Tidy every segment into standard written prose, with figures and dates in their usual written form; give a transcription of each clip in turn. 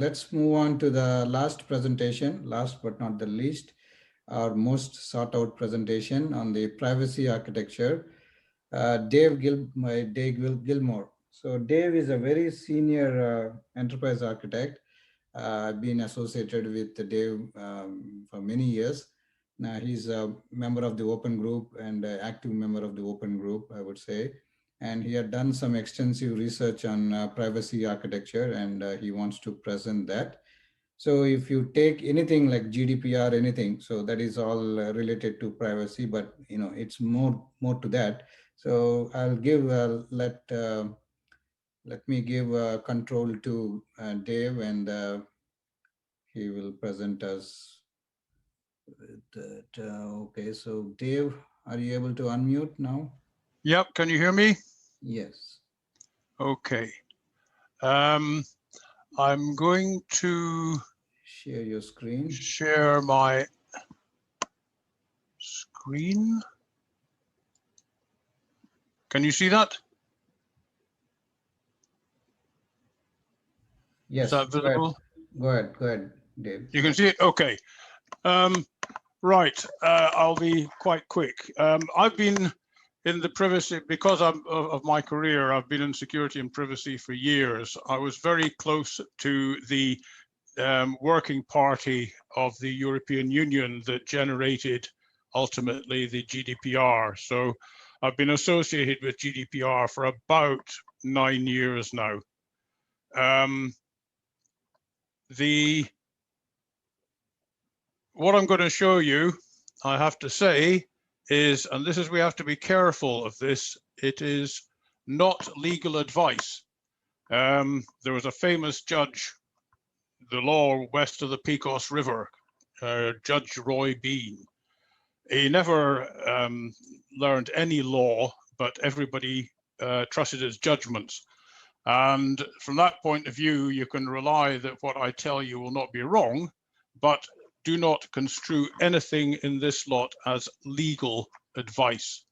Let's move on to the last presentation, last but not the least, our most sought out presentation on the privacy architecture, Dave Gilmour. So Dave is a very senior enterprise architect. I've been associated with Dave for many years. Now he's a member of the open group and an active member of the open group, I would say. And he had done some extensive research on privacy architecture, and he wants to present that. So if you take anything like GDPR, anything, so that is all related to privacy, but it's more to that. So I'll give let me give control to Dave, and he will present us that. Okay, so Dave, are you able to unmute now? Yep, can you hear me? Yes. Okay. I'm going to Share your screen. share my screen. Can you see that? Yes. Is that visible? Go ahead, Dave. You can see it? Okay. Right, I'll be quite quick. I've been in the privacy, because of my career, I've been in security and privacy for years. I was very close to the working party of the European Union that generated ultimately the GDPR. So I've been associated with GDPR for about 9 years now. What I'm going to show you, I have to say, is, and this is, we have to be careful of this, it is not legal advice. There was a famous judge, the law west of the Pecos River, Judge Roy Bean. He never learned any law, but everybody trusted his judgments. And from that point of view, you can rely that what I tell you will not be wrong, but do not construe anything in this lot as legal advice.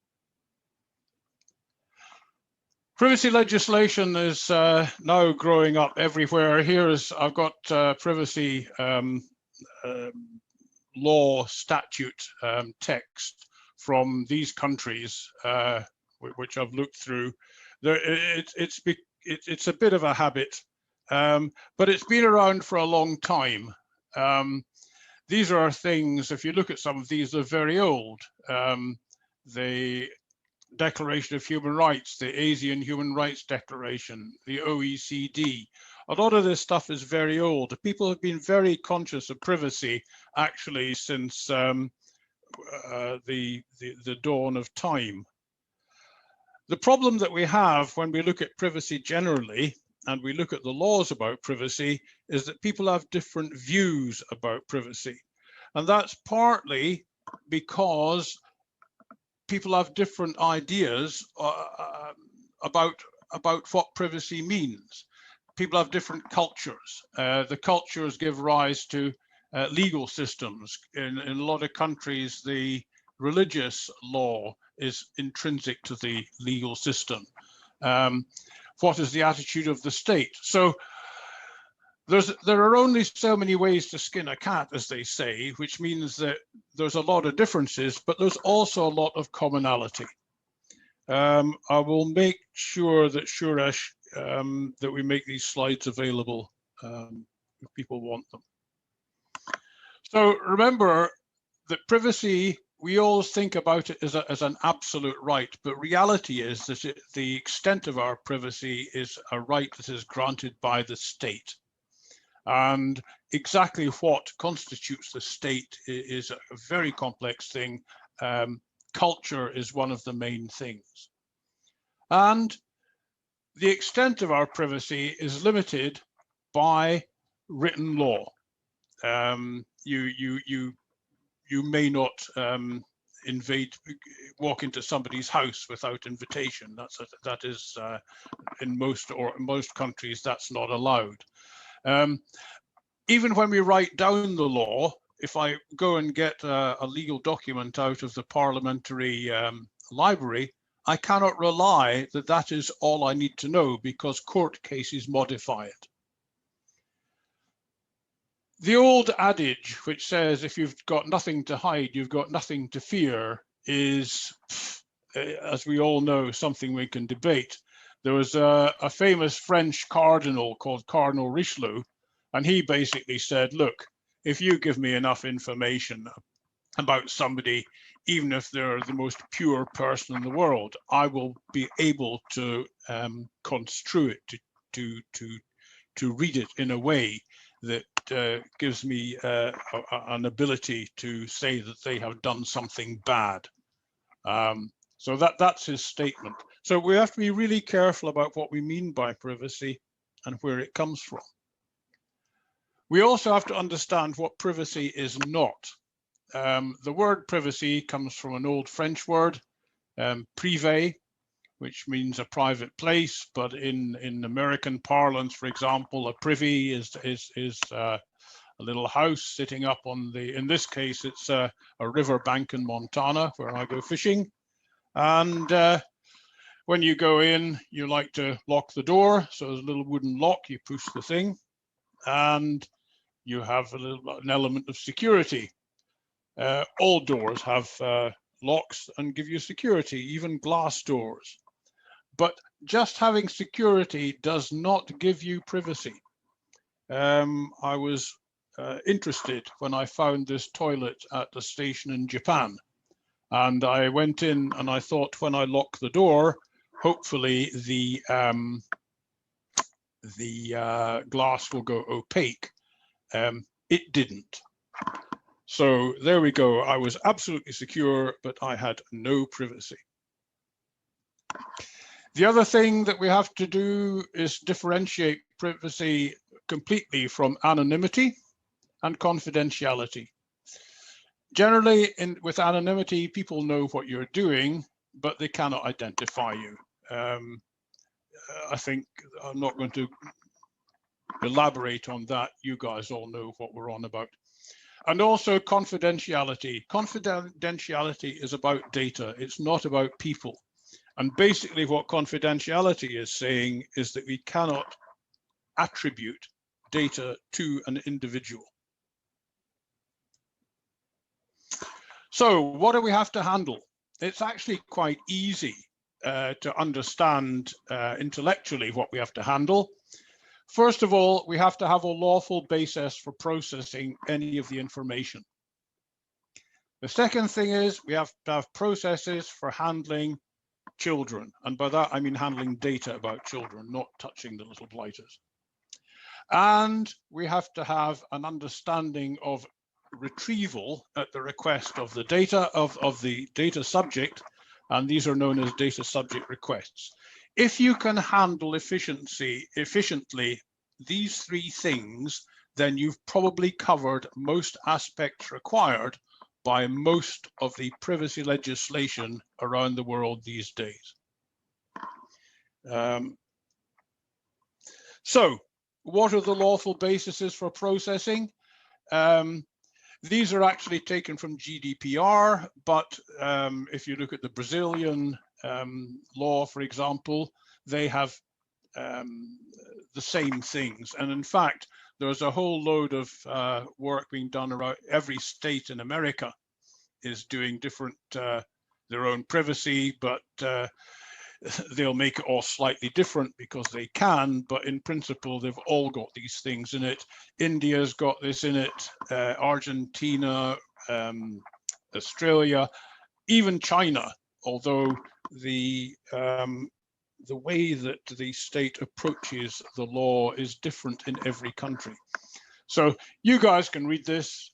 Privacy legislation is now growing up everywhere. I've got privacy law statute text from these countries, which I've looked through. It's a bit of a habit, but it's been around for a long time. These are things, if you look at some of these, they're very old. The Declaration of Human Rights, the ASEAN Human Rights Declaration, the OECD. A lot of this stuff is very old. People have been very conscious of privacy, actually, since the dawn of time. The problem that we have when we look at privacy generally, and we look at the laws about privacy, is that people have different views about privacy. And that's partly because people have different ideas about what privacy means. People have different cultures. The cultures give rise to legal systems. In a lot of countries, the religious law is intrinsic to the legal system. What is the attitude of the state? So there are only so many ways to skin a cat, as they say, which means that there's a lot of differences, but there's also a lot of commonality. I will make sure that Suresh, that we make these slides available if people want them. So remember that privacy, we always think about it as an absolute right, but reality is that the extent of our privacy is a right that is granted by the state. And exactly what constitutes the state is a very complex thing. Culture is one of the main things. And the extent of our privacy is limited by written law. You may not walk into somebody's house without invitation. That is in most countries, that's not allowed. Even when we write down the law, if I go and get a legal document out of the parliamentary library, I cannot rely that that is all I need to know, because court cases modify it. The old adage, which says if you've got nothing to hide, you've got nothing to fear, is, as we all know, something we can debate. There was a famous French cardinal called Cardinal Richelieu, and he basically said, look, if you give me enough information about somebody, even if they're the most pure person in the world, I will be able to construe it, to read it in a way that gives me an ability to say that they have done something bad. So that's his statement. So we have to be really careful about what we mean by privacy and where it comes from. We also have to understand what privacy is not. The word privacy comes from an old French word, privé, which means a private place, but in American parlance, for example, a privy is a little house sitting up on the, in this case, it's a river bank in Montana where I go fishing. And when you go in, you like to lock the door. So there's a little wooden lock, you push the thing, and you have an element of security. All doors have locks and give you security, even glass doors. But just having security does not give you privacy. I was interested when I found this toilet at the station in Japan. And I went in and I thought, when I lock the door, hopefully the glass will go opaque. It didn't. So there we go. I was absolutely secure, but I had no privacy. The other thing that we have to do is differentiate privacy completely from anonymity and confidentiality. Generally, with anonymity, people know what you're doing, but they cannot identify you. I think I'm not going to elaborate on that. You guys all know what we're on about. And also confidentiality. Confidentiality is about data. It's not about people. And basically what confidentiality is saying is that we cannot attribute data to an individual. So what do we have to handle? It's actually quite easy to understand intellectually what we have to handle. First of all, we have to have a lawful basis for processing any of the information. The second thing is we have to have processes for handling children. And by that, I mean handling data about children, not touching the little blighters. And we have to have an understanding of retrieval at the request of the data of the data subject, and these are known as data subject requests. If you can handle efficiently these three things, then you've probably covered most aspects required by most of the privacy legislation around the world these days. So what are the lawful bases for processing? These are actually taken from GDPR, but if you look at the Brazilian law, for example, they have the same things. And in fact, there's a whole load of work being done around every state in America is doing different, their own privacy, but they'll make it all slightly different because they can, but in principle, they've all got these things in it. India's got this in it, Argentina, Australia, even China, although the way that the state approaches the law is different in every country. So you guys can read this.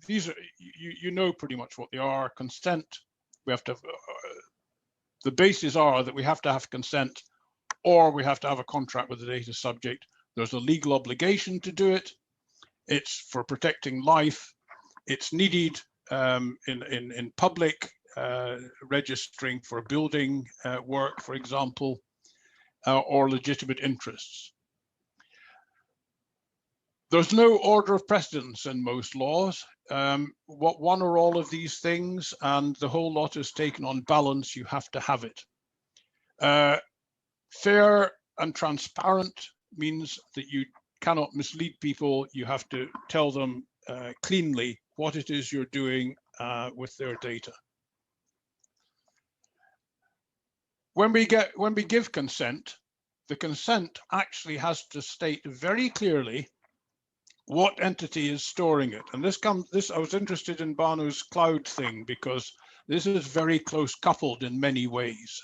These are, you know pretty much what they are. Consent, we have to, the bases are that we have to have consent, or we have to have a contract with the data subject. There's a legal obligation to do it. It's for protecting life. It's needed in public registering for building work, for example, or legitimate interests. There's no order of precedence in most laws. What one or all of these things, and the whole lot is taken on balance, you have to have it. Fair and transparent means that you cannot mislead people. You have to tell them cleanly what it is you're doing with their data. When we give consent, the consent actually has to state very clearly what entity is storing it. And I was interested in Banu's cloud thing because this is very close coupled in many ways.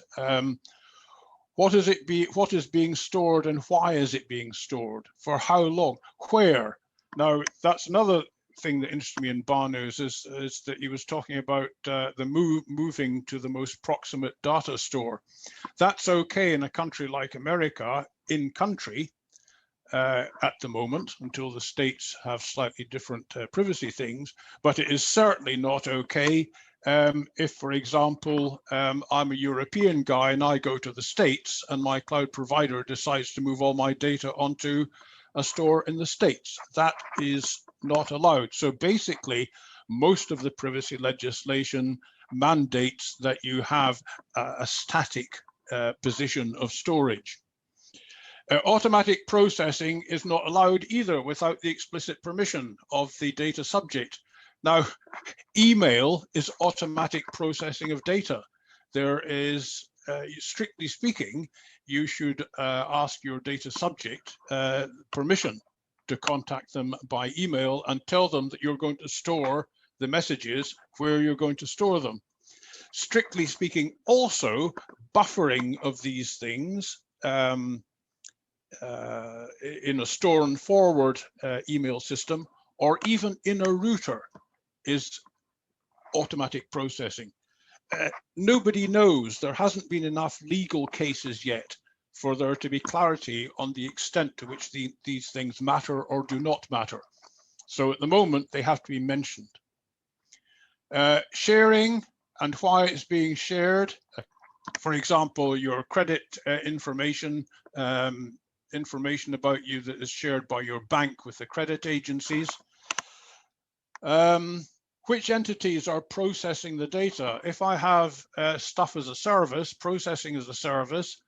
What is being stored and why is it being stored? For how long? Where? Now, that's another thing that interested me in Banu's is that he was talking about moving to the most proximate data store. That's okay in a country like America, in country, at the moment, until the states have slightly different privacy things, but it is certainly not okay if, for example, I'm a European guy and I go to the States and my cloud provider decides to move all my data onto a store in the States. That is not allowed. So basically, most of the privacy legislation mandates that you have a static position of storage. Automatic processing is not allowed either without the explicit permission of the data subject. Now, email is automatic processing of data. There is, strictly speaking, you should ask your data subject permission to contact them by email and tell them that you're going to store the messages where you're going to store them. Strictly speaking, also, buffering of these things in a store and forward email system, or even in a router, is automatic processing. Nobody knows. There hasn't been enough legal cases yet for there to be clarity on the extent to which these things matter or do not matter. So at the moment, they have to be mentioned. Sharing and why it's being shared. For example, your credit information about you that is shared by your bank with the credit agencies. Which entities are processing the data? If I have stuff as a service, processing as a service,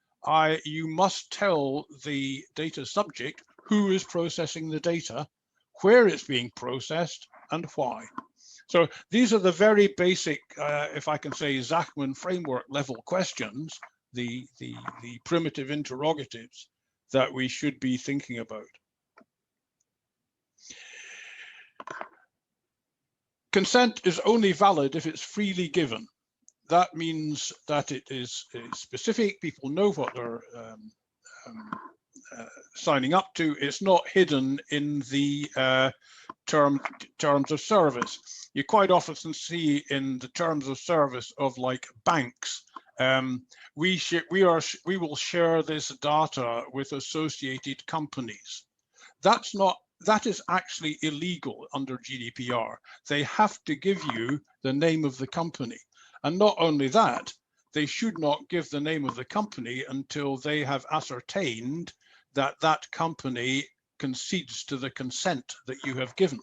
you must tell the data subject who is processing the data, where it's being processed, and why. So these are the very basic, if I can say, Zachman framework level questions, the primitive interrogatives that we should be thinking about. Consent is only valid if it's freely given. That means that it is specific, people know what they're signing up to. It's not hidden in the terms of service. You quite often see in the terms of service of like banks, we will share this data with associated companies. That is actually illegal under GDPR. They have to give you the name of the company. And not only that, they should not give the name of the company until they have ascertained that that company concedes to the consent that you have given.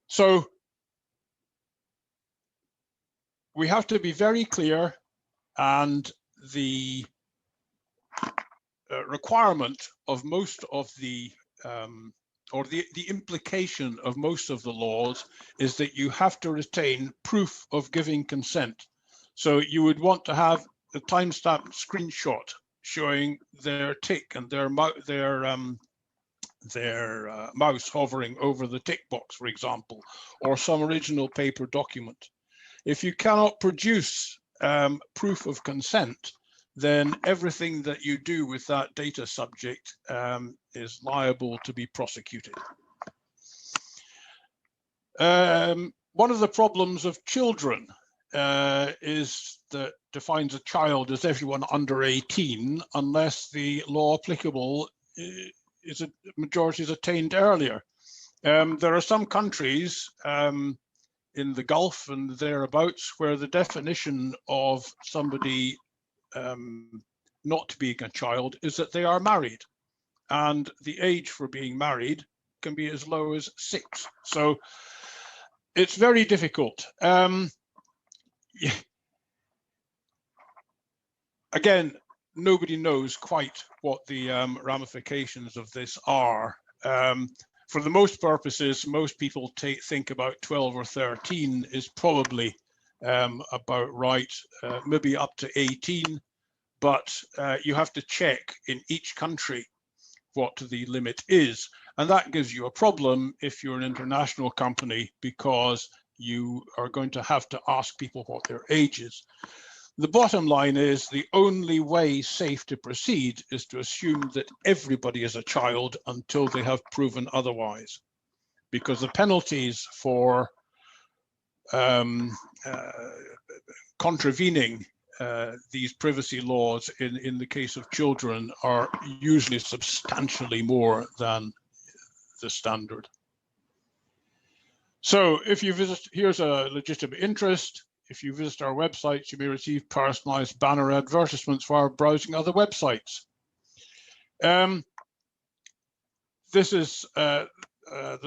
So we have to be very clear, and the requirement of most of the or the implication of most of the laws is that you have to retain proof of giving consent. So you would want to have a timestamp screenshot showing their tick and their mouse hovering over the tick box, for example, or some original paper document. If you cannot produce proof of consent, then everything that you do with that data subject is liable to be prosecuted. One of the problems of children is that defines a child as everyone under 18, unless the law applicable is a majority is attained earlier. There are some countries in the Gulf and thereabouts where the definition of somebody not being a child is that they are married, and the age for being married can be as low as 6. So it's very difficult. Again, nobody knows quite what the ramifications of this are. For the most purposes, most people think about 12 or 13 is probably about right, maybe up to 18, but you have to check in each country what the limit is. And that gives you a problem if you're an international company, because you are going to have to ask people what their age is. The bottom line is the only way safe to proceed is to assume that everybody is a child until they have proven otherwise, because the penalties for contravening these privacy laws in the case of children are usually substantially more than the standard. So if you visit, here's a legitimate interest. If you visit our websites, you may receive personalized banner advertisements while browsing other websites. This is the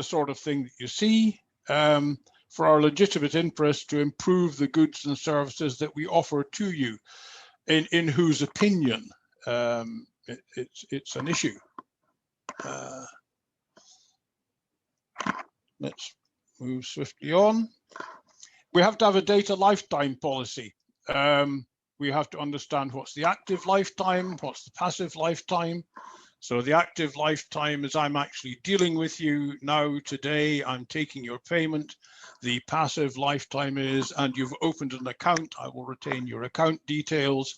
sort of thing that you see for our legitimate interest to improve the goods and services that we offer to you, in whose opinion it's an issue. Let's move swiftly on. We have to have a data lifetime policy. We have to understand what's the active lifetime, what's the passive lifetime. So the active lifetime is I'm actually dealing with you now today, I'm taking your payment. The passive lifetime is, and you've opened an account, I will retain your account details.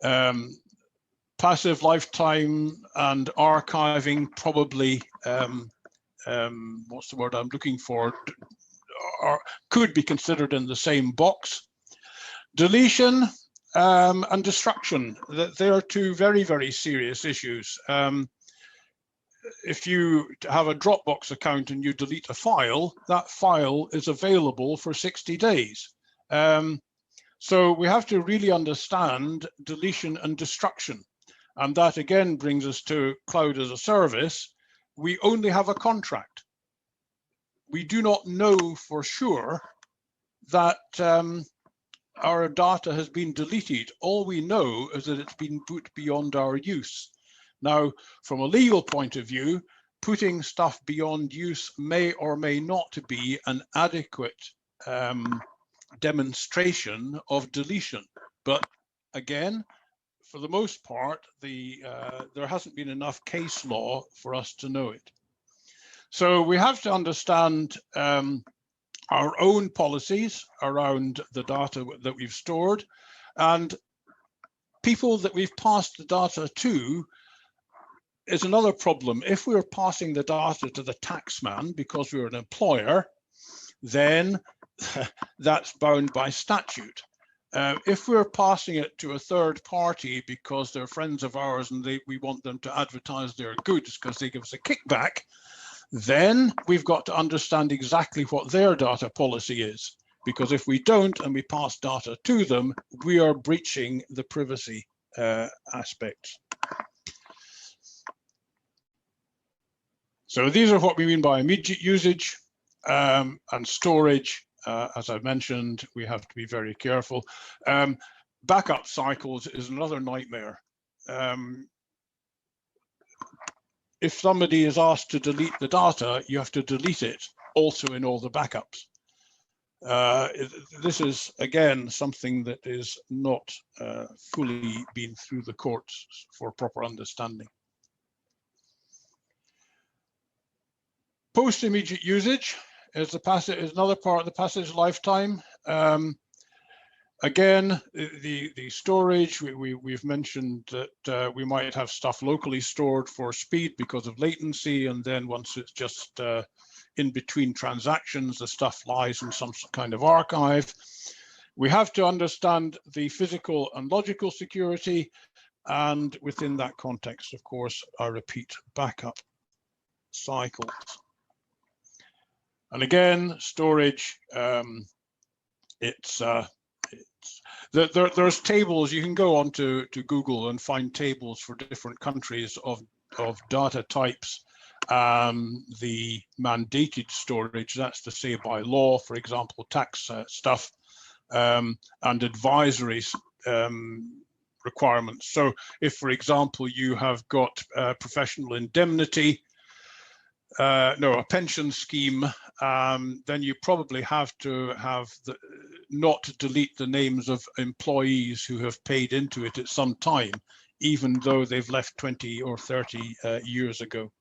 Passive lifetime and archiving probably, what's the word I'm looking for, could be considered in the same box. Deletion and destruction, they are two very, very serious issues. If you have a Dropbox account and you delete a file, that file is available for 60 days. So we have to really understand deletion and destruction. And that again brings us to cloud as a service. We only have a contract. We do not know for sure that our data has been deleted. All we know is that it's been put beyond our use. Now, from a legal point of view, putting stuff beyond use may or may not be an adequate demonstration of deletion. But again, for the most part, there hasn't been enough case law for us to know it. So we have to understand our own policies around the data that we've stored, and people that we've passed the data to is another problem. If we're passing the data to the taxman because we're an employer, then that's bound by statute. If we're passing it to a third party because they're friends of ours and we want them to advertise their goods because they give us a kickback, then we've got to understand exactly what their data policy is. Because if we don't and we pass data to them, we are breaching the privacy aspects. So these are what we mean by immediate usage and storage. As I mentioned, we have to be very careful. Backup cycles is another nightmare. If somebody is asked to delete the data, you have to delete it also in all the backups. This is, again, something that is not fully been through the courts for proper understanding. Post-immediate usage is another part of the passage lifetime. Again, the storage, we've mentioned that we might have stuff locally stored for speed because of latency, and then once it's just in between transactions, the stuff lies in some kind of archive. We have to understand the physical and logical security, and within that context, of course, I repeat, backup cycles. And again, storage, there's tables. You can go on to Google and find tables for different countries of data types. The mandated storage, that's to say by law, for example, tax stuff, and advisory requirements. So if, for example, you have got professional indemnity, a pension scheme, then you probably have to have not delete the names of employees who have paid into it at some time, even though they've left 20 or 30 years ago.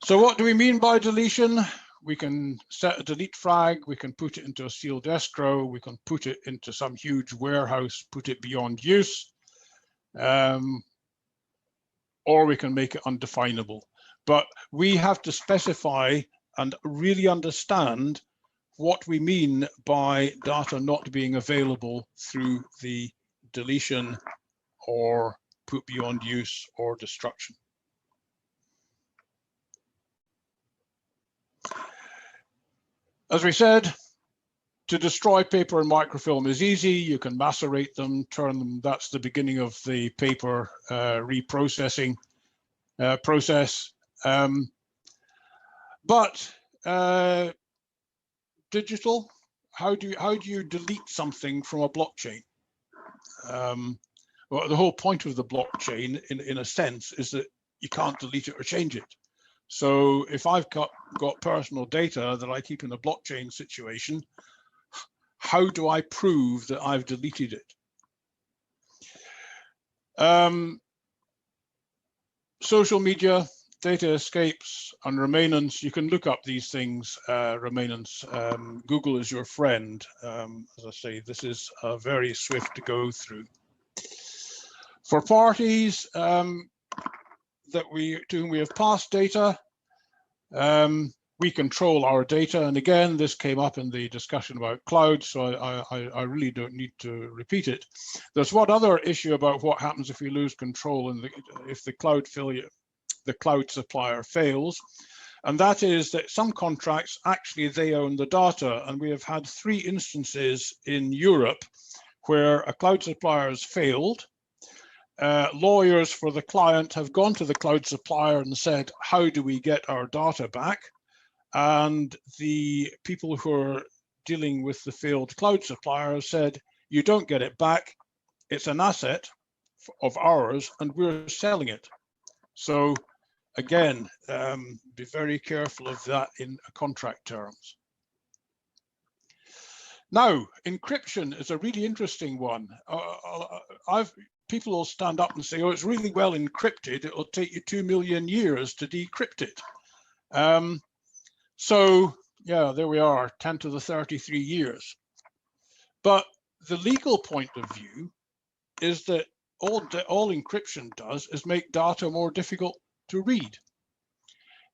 So what do we mean by deletion? We can set a delete flag, we can put it into a sealed escrow, we can put it into some huge warehouse, put it beyond use, or we can make it undefinable. But we have to specify and really understand what we mean by data not being available through the deletion or put beyond use or destruction. As we said, to destroy paper and microfilm is easy. You can macerate them, turn them. That's the beginning of the paper reprocessing process. But digital, how do you delete something from a blockchain? Well, the whole point of the blockchain, in a sense, is that you can't delete it or change it. So if I've got personal data that I keep in a blockchain situation, how do I prove that I've deleted it? Social media, data escapes, and remainance. You can look up these things, remainance. Google is your friend. As I say, this is a very swift to go through. For parties to whom we have passed data, we control our data. And again, this came up in the discussion about cloud, so I really don't need to repeat it. There's one other issue about what happens if we lose control and if the cloud supplier fails. And that is that some contracts, actually, they own the data. And we have had 3 instances in Europe where a cloud supplier has failed. Lawyers for the client have gone to the cloud supplier and said, how do we get our data back? And the people who are dealing with the failed cloud supplier said, you don't get it back. It's an asset of ours and we're selling it. So again, be very careful of that in contract terms. Now, encryption is a really interesting one. People will stand up and say, oh, it's really well encrypted. It will take you 2 million years to decrypt it. So yeah, there we are, 10 to the 33 years. But the legal point of view is that all encryption does is make data more difficult to read.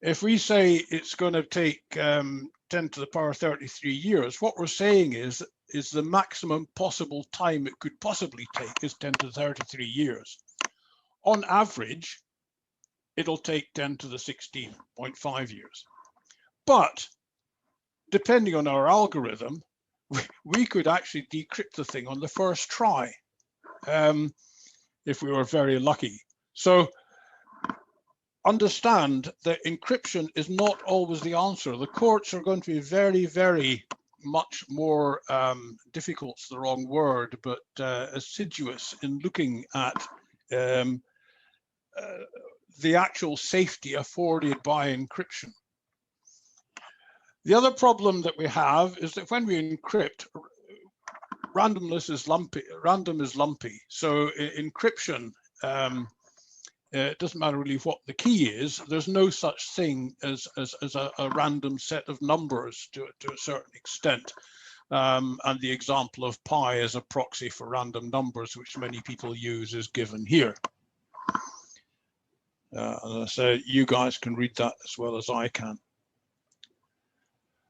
If we say it's going to take 10 to the power 33 years, what we're saying is the maximum possible time it could possibly take is 10 to the 33 years. On average, it'll take 10 to the 16.5 years. But depending on our algorithm, we could actually decrypt the thing on the first try if we were very lucky. So understand that encryption is not always the answer. The courts are going to be very, very much more difficult's the wrong word, but assiduous in looking at the actual safety afforded by encryption. The other problem that we have is that when we encrypt, randomness is lumpy. Random is lumpy. So encryption, it doesn't matter really what the key is. There's no such thing as a random set of numbers to a certain extent. And the example of pi as a proxy for random numbers, which many people use, is given here. As I said, you guys can read that as well as I can.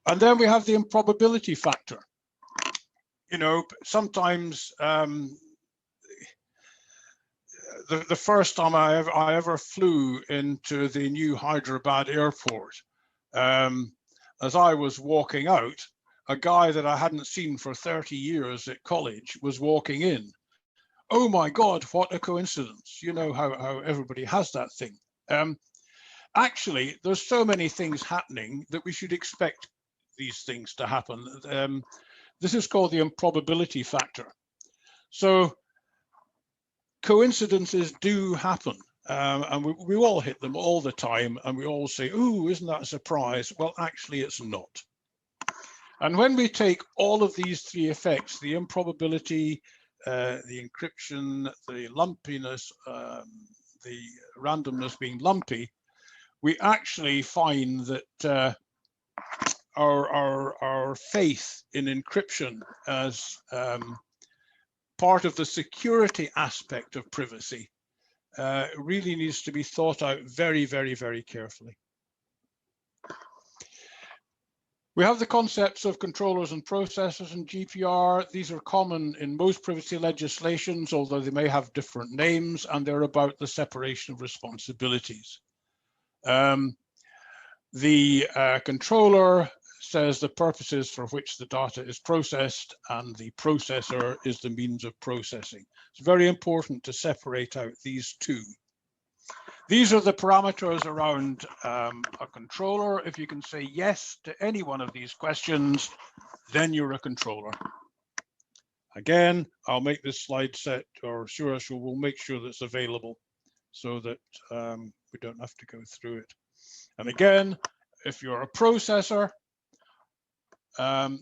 And then we have the improbability factor. You know, sometimes the first time I ever flew into the new Hyderabad airport, as I was walking out, a guy that I hadn't seen for 30 years at college was walking in. Oh my God, what a coincidence. You know how everybody has that thing. Actually, there's so many things happening that we should expect these things to happen. This is called the improbability factor. So coincidences do happen, and we all hit them all the time, and we all say, "Ooh, isn't that a surprise?" Well, actually, it's not. And when we take all of these three effects, the improbability, the encryption, the lumpiness, the randomness being lumpy, we actually find that our faith in encryption as part of the security aspect of privacy really needs to be thought out very, very, very carefully. We have the concepts of controllers and processors in GDPR. These are common in most privacy legislations, although they may have different names, and they're about the separation of responsibilities. The controller says the purposes for which the data is processed, and the processor is the means of processing. It's very important to separate out these two. These are the parameters around a controller. If you can say yes to any one of these questions, then you're a controller. Again, I'll make this slide set, or Suresh will make sure that's available so that we don't have to go through it. And again, if you're a processor,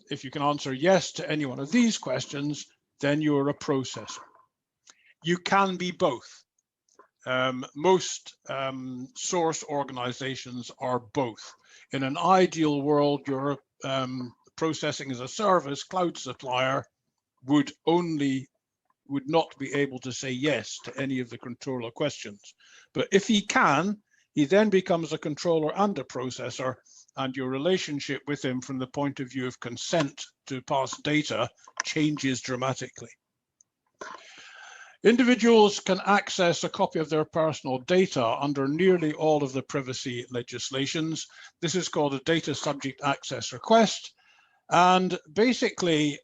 if you can answer yes to any one of these questions, then you're a processor. You can be both. Most source organizations are both. In an ideal world, your processing as a service cloud supplier would not be able to say yes to any of the controller questions. But if he can, he then becomes a controller and a processor, and your relationship with him from the point of view of consent to pass data changes dramatically. Individuals can access a copy of their personal data under nearly all of the privacy legislations. This is called a data subject access request. And basically,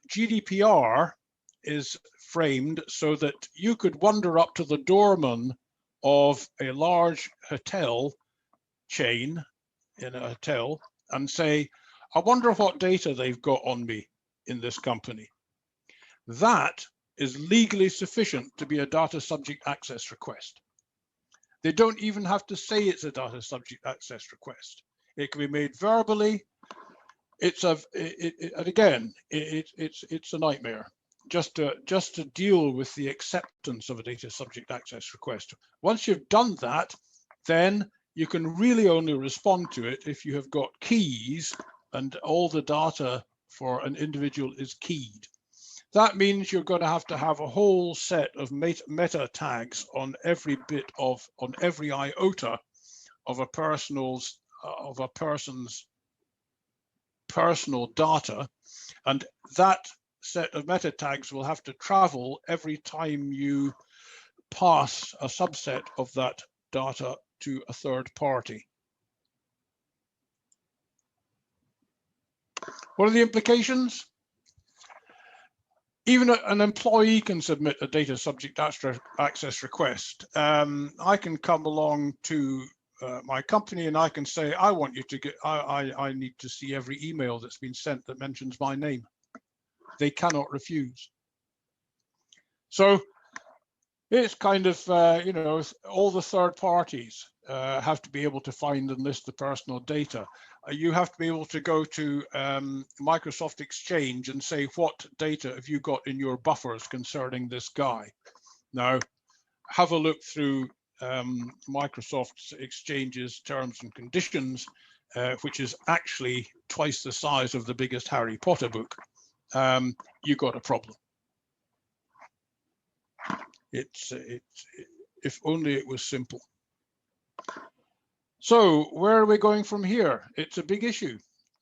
GDPR is framed so that you could wander up to the doorman of a large hotel chain in a hotel and say, I wonder what data they've got on me in this company. That is legally sufficient to be a data subject access request. They don't even have to say it's a data subject access request. It can be made verbally. It's a nightmare just to deal with the acceptance of a data subject access request. Once you've done that, then you can really only respond to it if you have got keys and all the data for an individual is keyed. That means you're going to have a whole set of meta tags on every iota of a person's personal data, and that set of meta tags will have to travel every time you pass a subset of that data to a third party. What are the implications? Even an employee can submit a data subject access request. I can come along to my company and I can say, I want you to get, I need to see every email that's been sent that mentions my name. They cannot refuse. So it's kind of, all the third parties have to be able to find and list the personal data. You have to be able to go to Microsoft Exchange and say, what data have you got in your buffers concerning this guy? Now, have a look through Microsoft Exchange's terms and conditions, which is actually twice the size of the biggest Harry Potter book. You got a problem. If only it was simple. So where are we going from here? It's a big issue.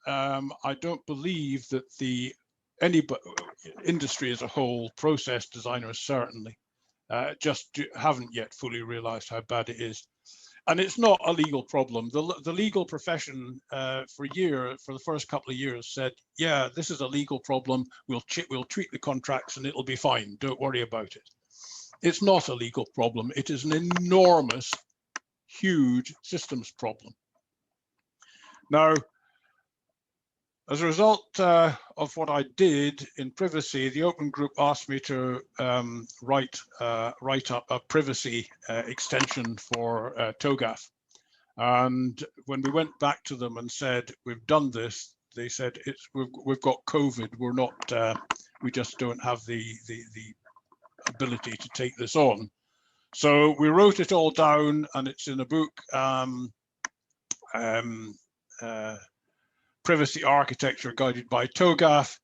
I don't believe that any industry as a whole, process designers certainly, just haven't yet fully realized how bad it is. And it's not a legal problem. The legal profession for the first couple of years said, yeah, this is a legal problem. We'll treat the contracts and it'll be fine. Don't worry about it. It's not a legal problem. It is an enormous, huge systems problem. Now, As a result of what I did in privacy, the open group asked me to write up a privacy extension for TOGAF. And when we went back to them and said, we've done this, they said, we've got COVID. We're not, we just don't have the ability to take this on. So we wrote it all down, and it's in a book, Privacy Architecture Guided by TOGAF.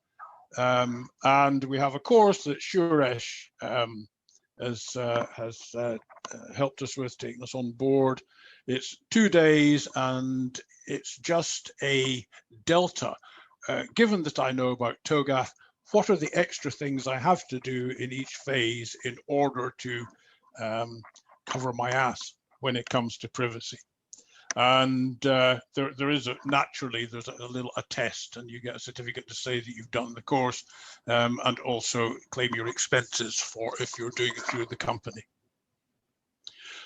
And we have a course that Suresh has helped us with, taking us on board. It's 2 days, and it's just a delta. Given that I know about TOGAF, what are the extra things I have to do in each phase in order to cover my ass when it comes to privacy? And there is naturally there's a little test, and you get a certificate to say that you've done the course, and also claim your expenses for if you're doing it through the company.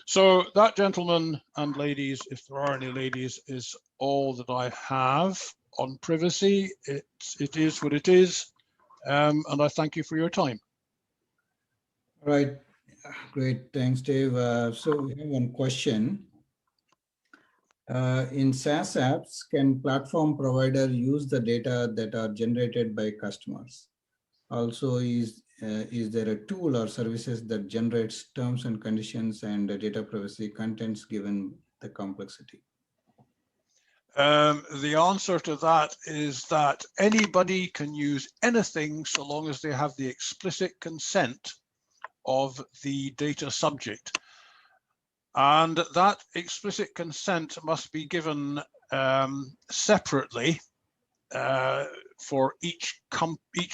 So that, gentlemen and ladies, if there are any ladies, is all that I have on privacy. It is what it is, and I thank you for your time. All right, great, thanks, Dave. So we have one question. In SaaS apps, can platform provider use the data that are generated by customers? Also, is there a tool or services that generates terms and conditions and data privacy contents given the complexity? The answer to that is that anybody can use anything so long as they have the explicit consent of the data subject. And that explicit consent must be given separately for each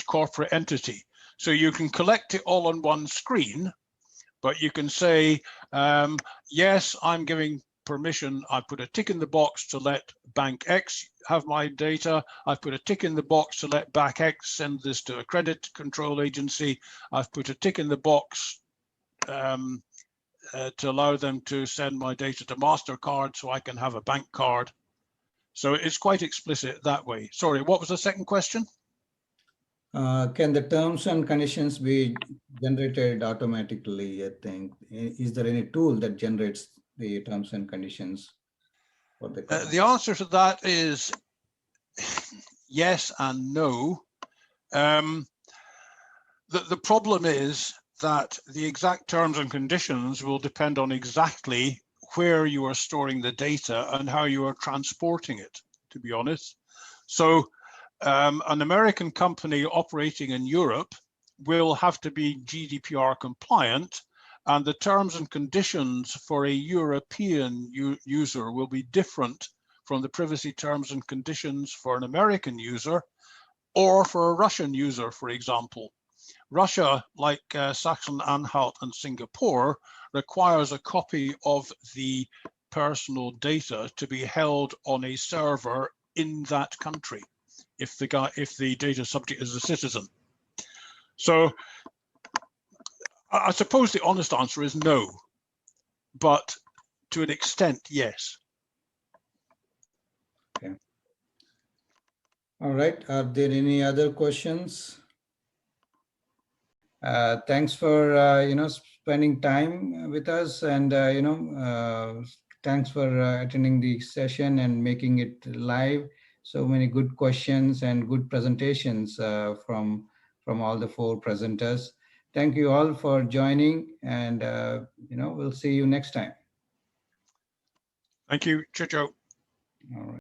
corporate entity. So you can collect it all on one screen, but you can say, yes, I'm giving permission. I put a tick in the box to let Bank X have my data. I've put a tick in the box to let Bank X send this to a credit control agency. I've put a tick in the box to allow them to send my data to MasterCard so I can have a bank card. So it's quite explicit that way. Sorry, what was the second question? Can the terms and conditions be generated automatically, I think? Is there any tool that generates the terms and conditions for the client? The answer to that is yes and no. The problem is that the exact terms and conditions will depend on exactly where you are storing the data and how you are transporting it, to be honest. So an American company operating in Europe will have to be GDPR compliant, and the terms and conditions for a European user will be different from the privacy terms and conditions for an American user or for a Russian user, for example. Russia, like Saxon-Anhalt and Singapore, requires a copy of the personal data to be held on a server in that country if the data subject is a citizen. So I suppose the honest answer is no, but to an extent, yes. Okay. All right. Are there any other questions? Thanks for spending time with us, and thanks for attending the session and making it live. So many good questions and good presentations from all the 4 presenters. Thank you all for joining, and we'll see you next time. Thank you. Ciao, ciao. All right.